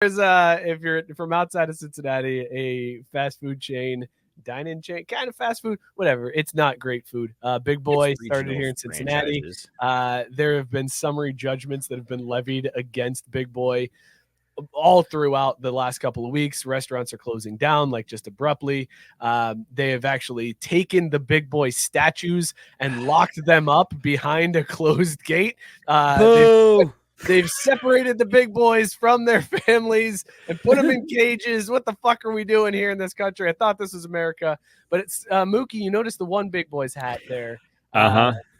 There's if you're from outside of Cincinnati, a fast food chain, dine-in chain, kind of fast food, whatever. It's not great food. Big It's Boy started regional here in Cincinnati. franchises. There have been summary judgments that have been levied against Big Boy all throughout the last couple of weeks. Restaurants are closing down like just abruptly. They have actually taken the Big Boy statues and locked them up behind a closed gate. Boo! They've separated the big boys from their families and put them in cages. What the fuck are we doing here in this country? I thought this was America, but it's Mookie. You notice the one big boy's hat there.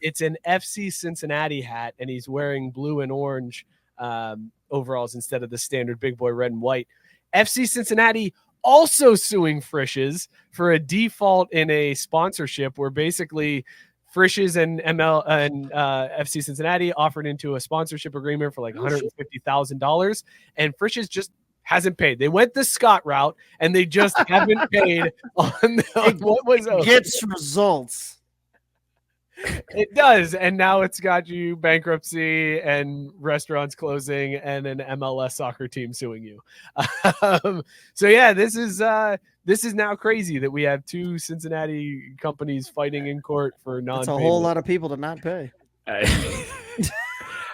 It's an FC Cincinnati hat, and he's wearing blue and orange overalls instead of the standard big boy red and white. FC Cincinnati also suing Frisch's for a default in a sponsorship where basically Frisch's and FC Cincinnati offered into a sponsorship agreement for like $150,000, and Frisch's just hasn't paid. They went the Scott route, and they just haven't paid on what was gets results. It does, and now it's got you bankruptcy and restaurants closing and an MLS soccer team suing you. So yeah, this is now crazy that we have two Cincinnati companies fighting in court for non-payment. That's a whole lot of people to not pay.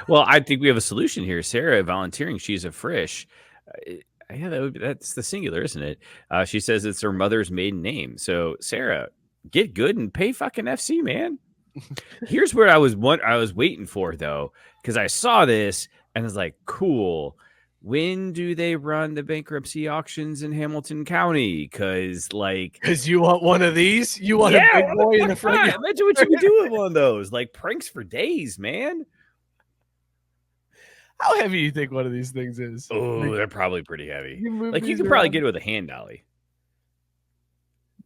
Well, I think we have a solution here. Sarah volunteering. She's a Frisch. Yeah, that's the singular, isn't it? She says it's her mother's maiden name. So Sarah, get good and pay fucking FC, man. Here's where I was waiting for, though, because I saw this and I was like, cool. When do they run the bankruptcy auctions in Hamilton County? Because you want one of these? You want a big boy in the front? Imagine what you would do with one of those. Like pranks for days, man. How heavy do you think one of these things is? Oh, they're probably pretty heavy. Like you could probably get it with a hand dolly.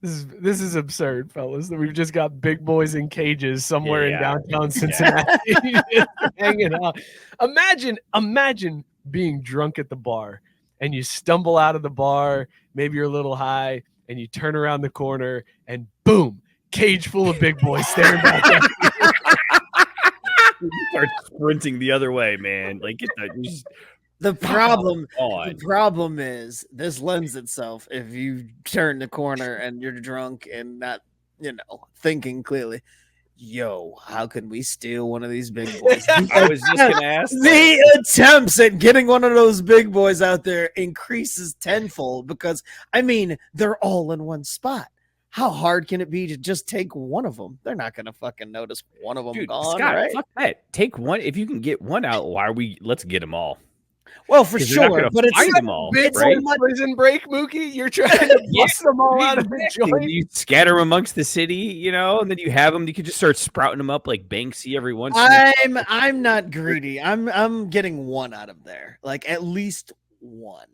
This is absurd, fellas, that we've just got big boys in cages somewhere in downtown Cincinnati hanging out. Imagine being drunk at the bar and you stumble out of the bar, maybe you're a little high, and you turn around the corner and boom, cage full of big boys staring back at you. You start sprinting the other way, man. Like get that. The problem is this lends itself if you turn the corner and you're drunk and not, thinking clearly. Yo, how can we steal one of these big boys? I was just gonna ask. The attempts at getting one of those big boys out there increases tenfold because they're all in one spot. How hard can it be to just take one of them? They're not gonna fucking notice one of them gone. Scott, right? Fuck that. Take one. If you can get one out, let's get them all. Well, for sure, but it's them all, big right? prison break, Mookie. You're trying to bust them all out of the joint. You scatter them amongst the city, and then you have them. You could just start sprouting them up like Banksy every once. I'm not greedy. I'm getting one out of there, like at least one.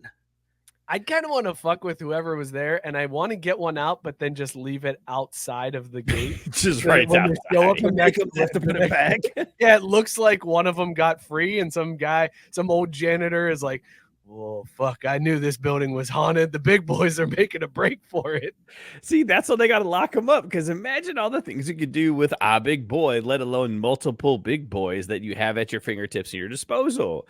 I kind of want to fuck with whoever was there, and I want to get one out, but then just leave it outside of the gate. Just right outside. Have to put it back. Yeah, it looks like one of them got free, and some old janitor is like, "Whoa, fuck! I knew this building was haunted. The big boys are making a break for it." See, that's why they got to lock them up. Because imagine all the things you could do with a big boy, let alone multiple big boys that you have at your fingertips and your disposal.